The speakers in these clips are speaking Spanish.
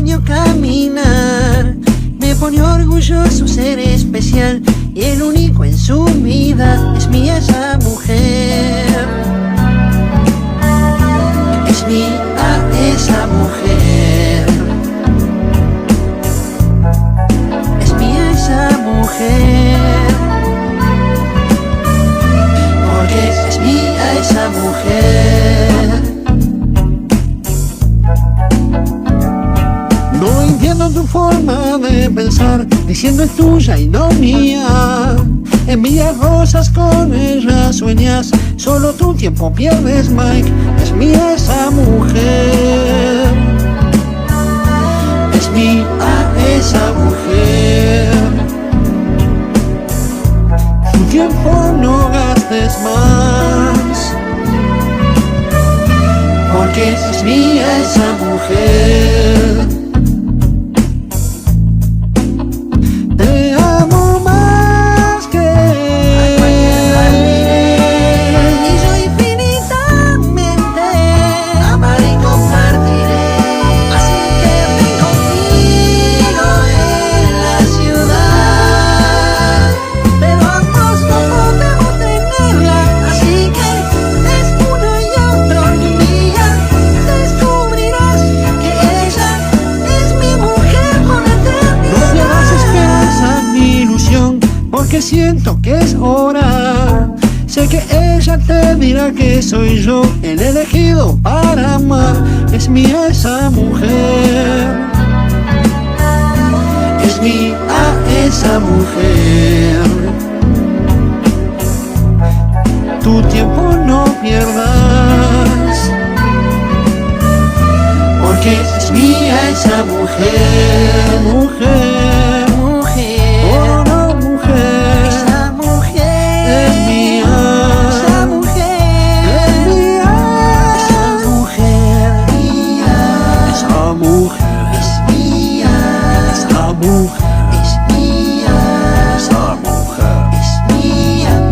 sueño caminar. Me pone orgulloso ser especial y el único en su vida es mía esa mujer. Es mía esa mujer. Es mía esa mujer. Porque es mía esa mujer. No entiendo tu forma de pensar, diciendo es tuya y no mía. Envías rosas, con ella sueñas, solo tu tiempo pierdes, Mike. Es mía esa mujer. Es mía esa mujer. Tu tiempo no gastes más, porque es mía esa mujer. Que siento que es hora. Sé que ella te dirá que soy yo el elegido para amar. Es mía esa mujer. Es mía esa mujer. Tu tiempo no pierdas, porque es mía esa mujer. Mujer.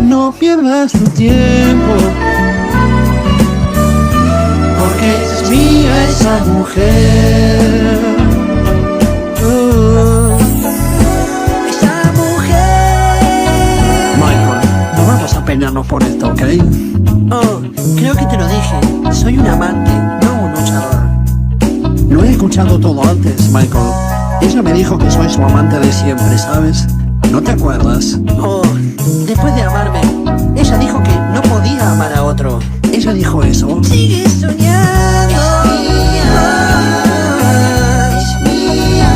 No pierdas tu tiempo, porque es mía esa mujer. Esa mujer. Michael, no vamos a pelearnos por esto, ¿ok? Oh, creo que te lo dije. Soy un amante, no un luchador. Lo he escuchado todo antes, Michael. Ella me dijo que soy su amante de siempre, ¿sabes? ¿No te acuerdas? Oh, después de amarme, ella dijo que no podía amar a otro. ¿Ella dijo eso? Sigue soñando. Es mía. Es mía.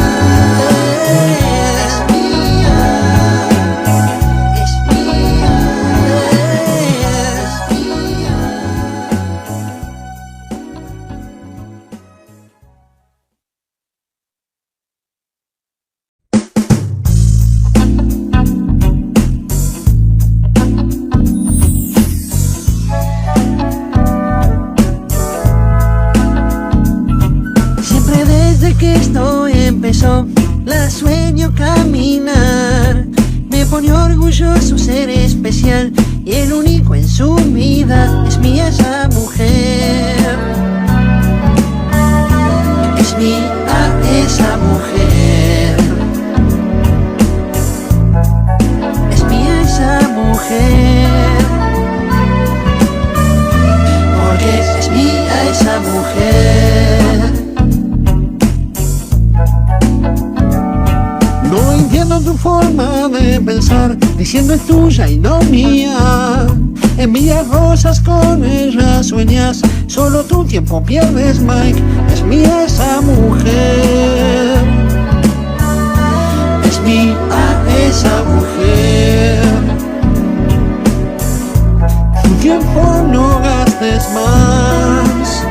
Es mía. Es mía. Que esto empezó, la sueño caminar. Me pone orgulloso ser especial y el único en su vida es mía esa mujer. Es mía esa mujer. Es mía esa mujer. Porque es mía esa mujer. No entiendo tu forma de pensar, diciendo es tuya y no mía. Envías rosas, con ella sueñas, solo tu tiempo pierdes, Mike. Es mía esa mujer. Es mía esa mujer. Tu tiempo no gastes más,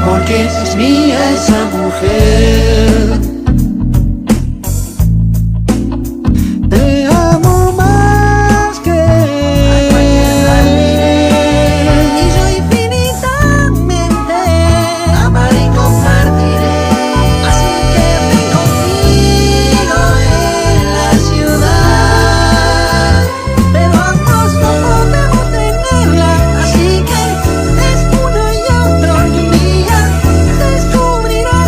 porque es mía esa mujer. Descubrirás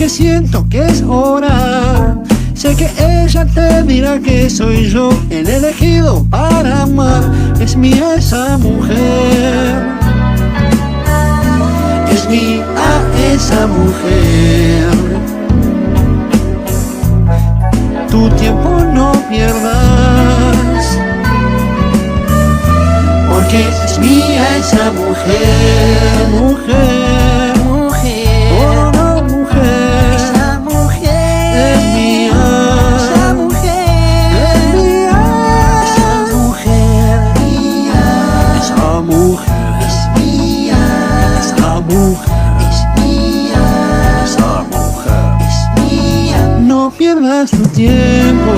porque siento que es hora. Sé que ella te dirá que soy yo el elegido para amar. Es mía esa mujer, es mía esa mujer. Tu tiempo no pierdas, porque es mía esa mujer, mujer, mujer, oh no mujer, esa mujer es mía, esa mujer es mía, esa mujer mía, esa mujer es mía, esa mujer es mía, esa mujer es mía. No pierdas tu tiempo,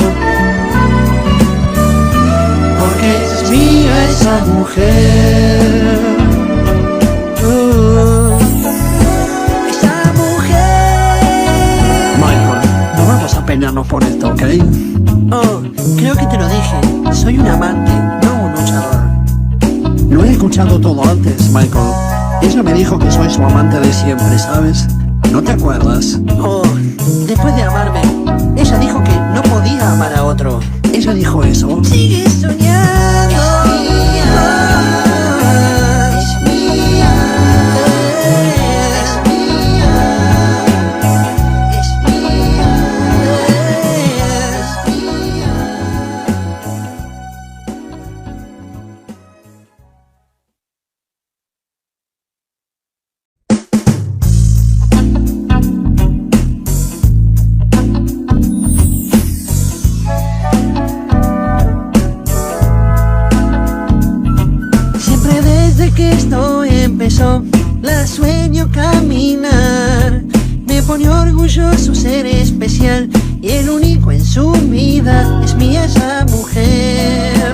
porque es mía esa mujer. Esa mujer. Michael, no vamos a pelearnos por esto, ¿ok? Oh, creo que te lo dije. Soy un amante, no un luchador. Lo he escuchado todo antes, Michael. Ella me dijo que soy su amante de siempre, ¿sabes? ¿No te acuerdas? Oh, después de amarme, ella dijo que no podía amar a otro. Ella dijo eso. Sigue soñando. Es mía. Es mía. Es mía. Es mía. Siempre desde que esto empezó, la sueño caminar. Me pone orgulloso ser especial y el único en su vida. Es mía esa mujer,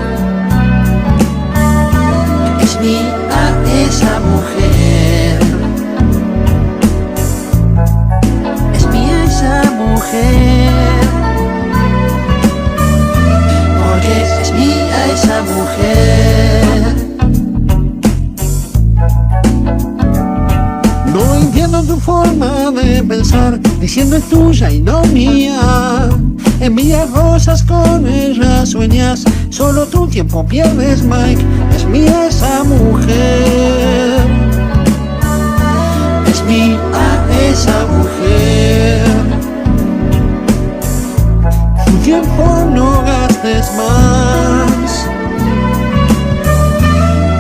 es mía esa mujer, es mía esa mujer, porque es mía esa mujer. No entiendo tu forma de pensar, diciendo es tuya y no mía. Envías rosas con ella, sueñas, solo tu tiempo pierdes, Mike. Es mía esa mujer, es mía esa mujer. Tu tiempo no gastes más,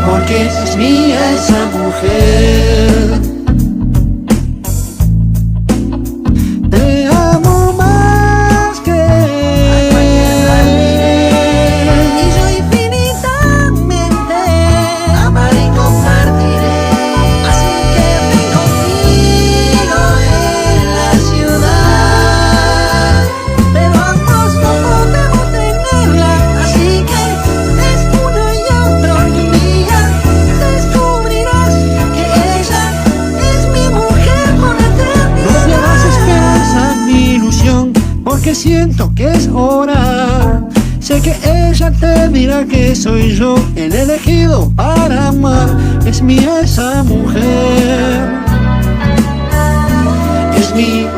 porque es mía esa mujer. Te amo más que y yo infinitamente amaré y compartiré. Así que ven conmigo en la ciudad, pero ambos no podemos tenerla. Así que es uno y otro, y un día descubrirás que ella es mi mujer por la eternidad. No pierdas esperanza ni ilusión, porque siento que es hora. Sé que ella te dirá que soy yo el elegido para amar. Es mía esa mujer, es mía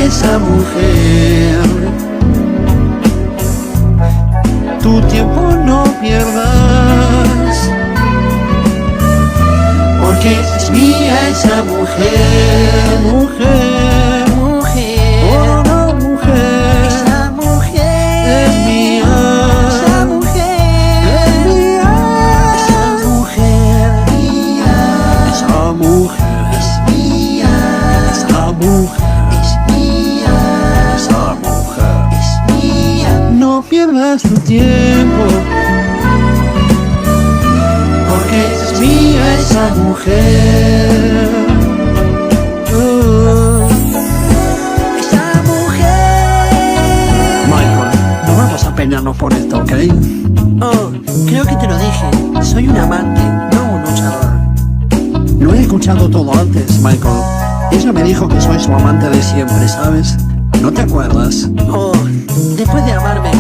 esa mujer. Tu tiempo no pierdas, porque es mía esa mujer, mujer, mujer, oh no mujer, esa mujer es mía, esa mujer es mía, esa mujer mía, esa mujer es mía, esa mujer es mía, esa mujer es mía. No pierdas tu tiempo, porque es mía esa mujer. Esa mujer. Michael, no vamos a pelearnos por esto, ¿ok? Oh, creo que te lo dije. Soy un amante, no un luchador. Lo he escuchado todo antes, Michael. Ella me dijo que soy su amante de siempre, ¿sabes? ¿No te acuerdas? Oh, después de amarme,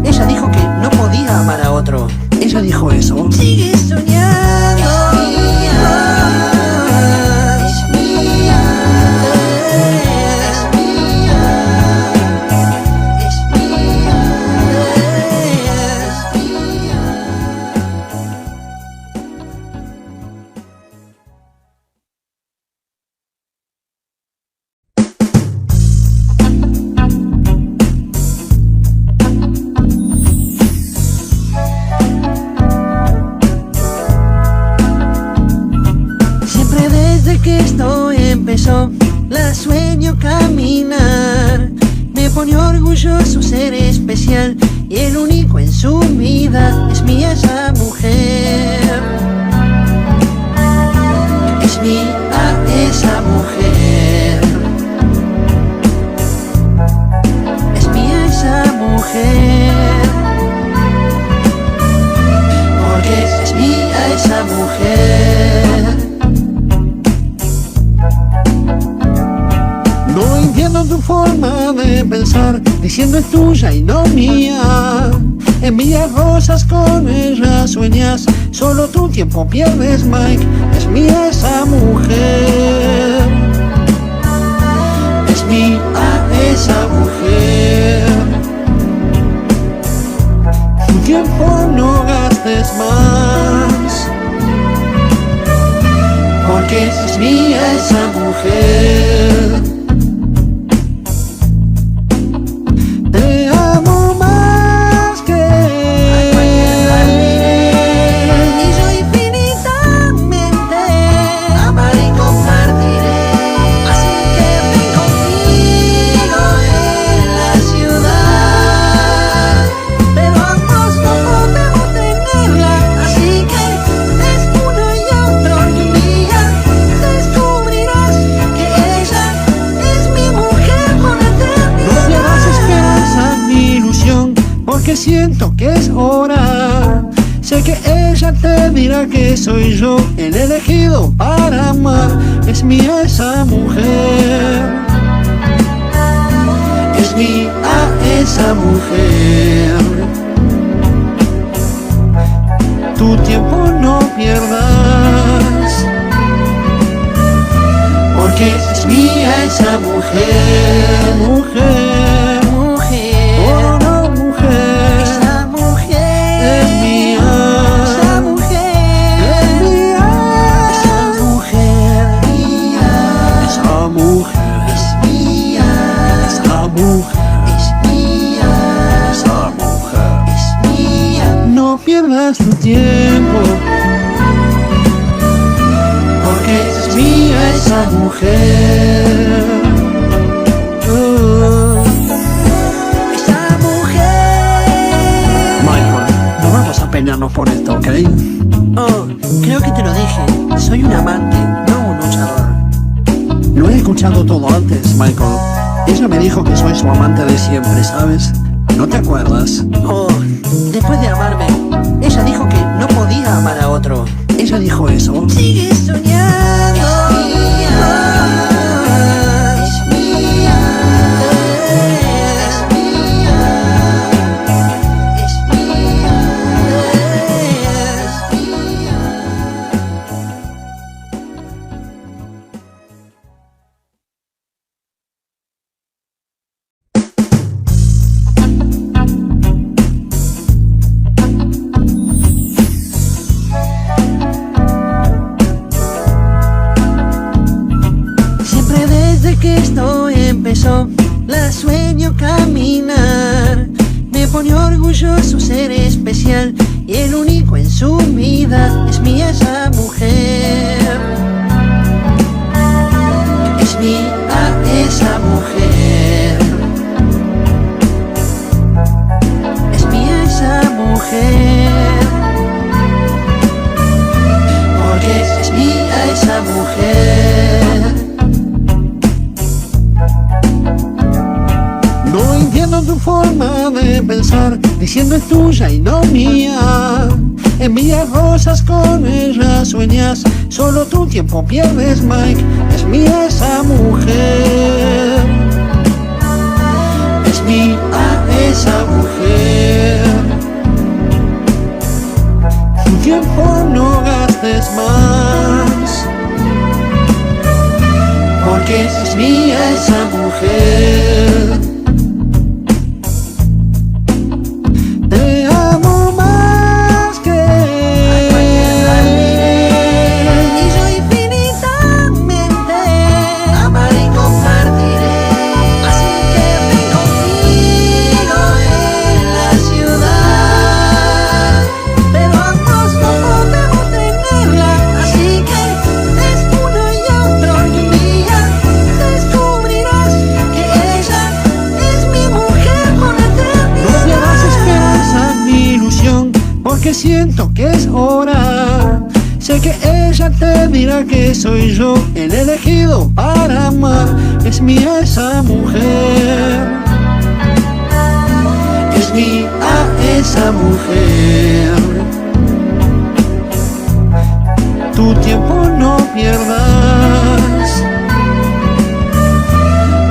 ella dijo que no podía amar a otro. Ella dijo eso. Sigue soñando. Es mía. Es mía. Es desde que esto empezó, la sueño caminar. Me pone orgulloso ser especial y el único en su vida es mía esa mujer. Es mía esa mujer. Es mía esa mujer. Porque es mía esa mujer. No entiendo tu forma de pensar, diciendo es tuya y no mía. Envías rosas, con ella sueñas, solo tu tiempo pierdes, Mike. Es mía esa mujer. Es mía esa mujer. Tu tiempo no gastes más, porque es mía esa mujer. te amo más que Y yo infinitamente amaré y compartiré. Así que ven conmigo en la ciudad, pero ambos no podemos tenerla. Así que es uno y otro, y un día descubrirás que ella es mi mujer por no eternidad. pierdas esperanza ni ilusión, porque siento que es hora. Sé que ella te dirá que soy yo el elegido para amar. Es mía esa mujer. Es mía esa mujer. Tu tiempo no pierdas, Porque es mía esa mujer. mujer. Mujer. Oh no, mujer. Esa mujer. Es mía. Esa mujer. Es mía. Esa mujer. Mía. Esa mujer. Es mía. Esa mujer. Es mía. Esa mujer. Es mía. No pierdas tu tiempo, Porque es mía esa mujer. Esa mujer. Michael, no vamos a pelearnos por esto, ¿ok? Oh, creo que te lo dije. Soy un amante, no un luchador. Lo he escuchado todo antes, Michael. Ella me dijo que soy su amante de siempre, ¿sabes? ¿No te acuerdas? Oh, después de amarme, ella dijo que no podía amar a otro. Ella dijo eso. Sigue soñando. Es mía. Es mía. Es mía. Es mía. Siempre desde que esto empezó, la sueño caminar. Me pone orgulloso ser especial y el único en su vida es mía esa mujer. Es mía esa mujer. Es mía esa mujer. Porque es mía esa mujer. No entiendo tu forma de pensar, diciendo es tuya y no mía. Envías rosas, con ella sueñas, solo tu tiempo pierdes, Mike. Es mía esa mujer. Es mía esa mujer. Tu tiempo no gastes más, Porque es mía esa mujer. te amo más que Y yo infinitamente amaré y compartiré. Así que ven conmigo en la ciudad, pero ambos no podemos tenerla. Así que es uno y porque siento que es hora. Sé que ella te dirá que soy yo el elegido para amar. Es mía esa mujer, es mía esa mujer. Tu tiempo no pierdas,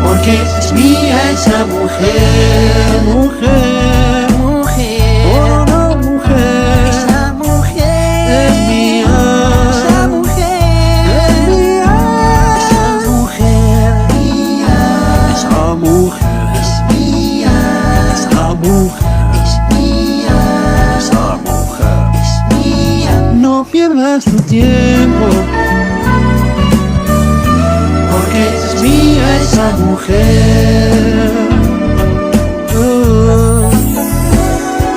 porque es mía esa mujer, mujer, mujer, oh no mujer, esa mujer es mía, esa mujer es mía, esa mujer mía, esa mujer es mía, esa mujer es mía, esa mujer es mía. No pierdas tu tiempo, porque es mía esa mujer.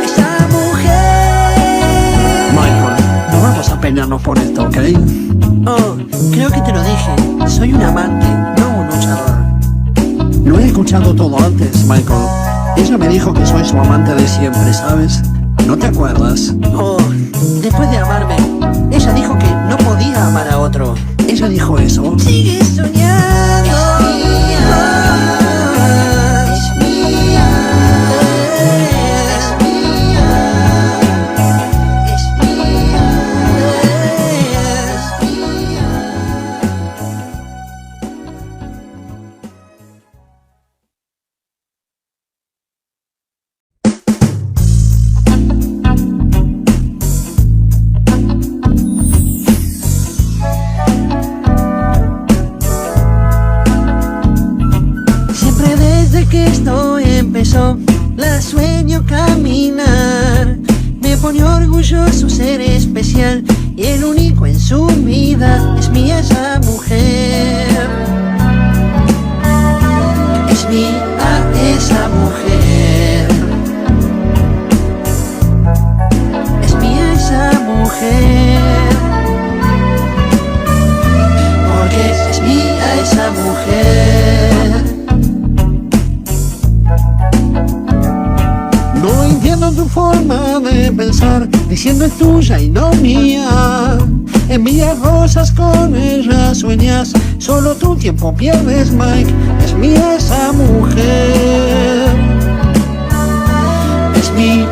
Esa mujer. Michael, no vamos a pelearnos por esto, ¿ok? Oh, creo que te lo dije. Soy un amante, no un luchador. Lo he escuchado todo antes, Michael. Ella me dijo que soy su amante de siempre, ¿sabes? ¿No te acuerdas? Oh, después de amarme, ella dijo que no podía amar a otro. Ella dijo eso. Sigue soñando. Que esto empezó, la sueño caminar. Me pone orgulloso ser especial y el único en su vida. Es mía esa mujer, es mía esa mujer, es mía esa mujer, porque es mía esa mujer. No entiendo tu forma de pensar, diciendo es tuya y no mía. Envías rosas, con ella sueñas, solo tu tiempo pierdes, Mike. Es mía esa mujer, es mía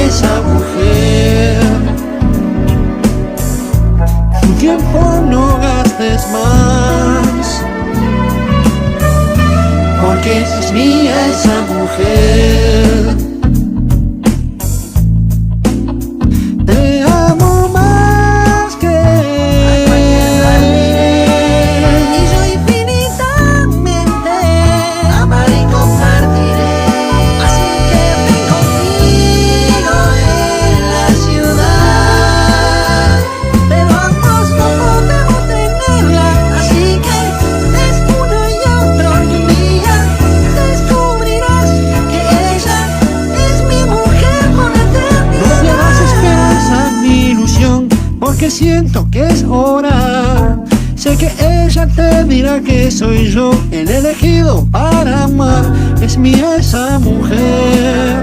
esa mujer. Tu tiempo no gastes más, porque es mía esa mujer. Que siento que es hora. Sé que ella te dirá que soy yo el elegido para amar. Es mía esa mujer,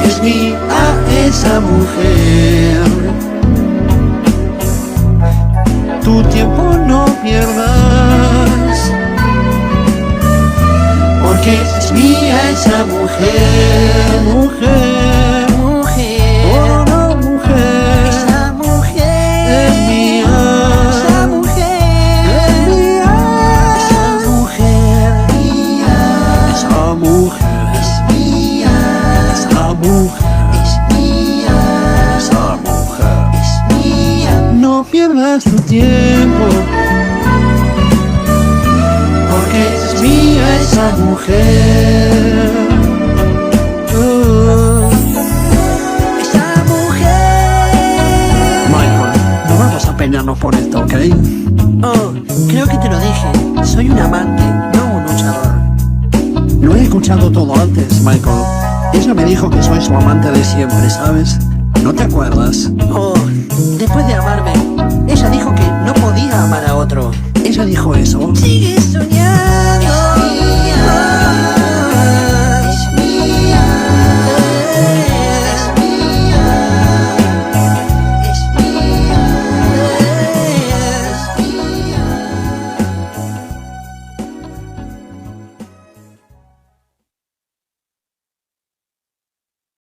es mía esa mujer. Tu tiempo no pierdas, porque es mía esa mujer, mujer. No pierdas tu tiempo, porque es mía esa mujer. Esa mujer. Michael, no vamos a pelearnos por esto, ¿ok? Oh, creo que te lo dije. Soy un amante, no un luchador. Lo he escuchado todo antes, Michael. Ella me dijo que soy su amante de siempre, ¿sabes? ¿No te acuerdas? Oh, después de amarme, ella dijo que no podía amar a otro. Ella dijo eso. Sigue soñando.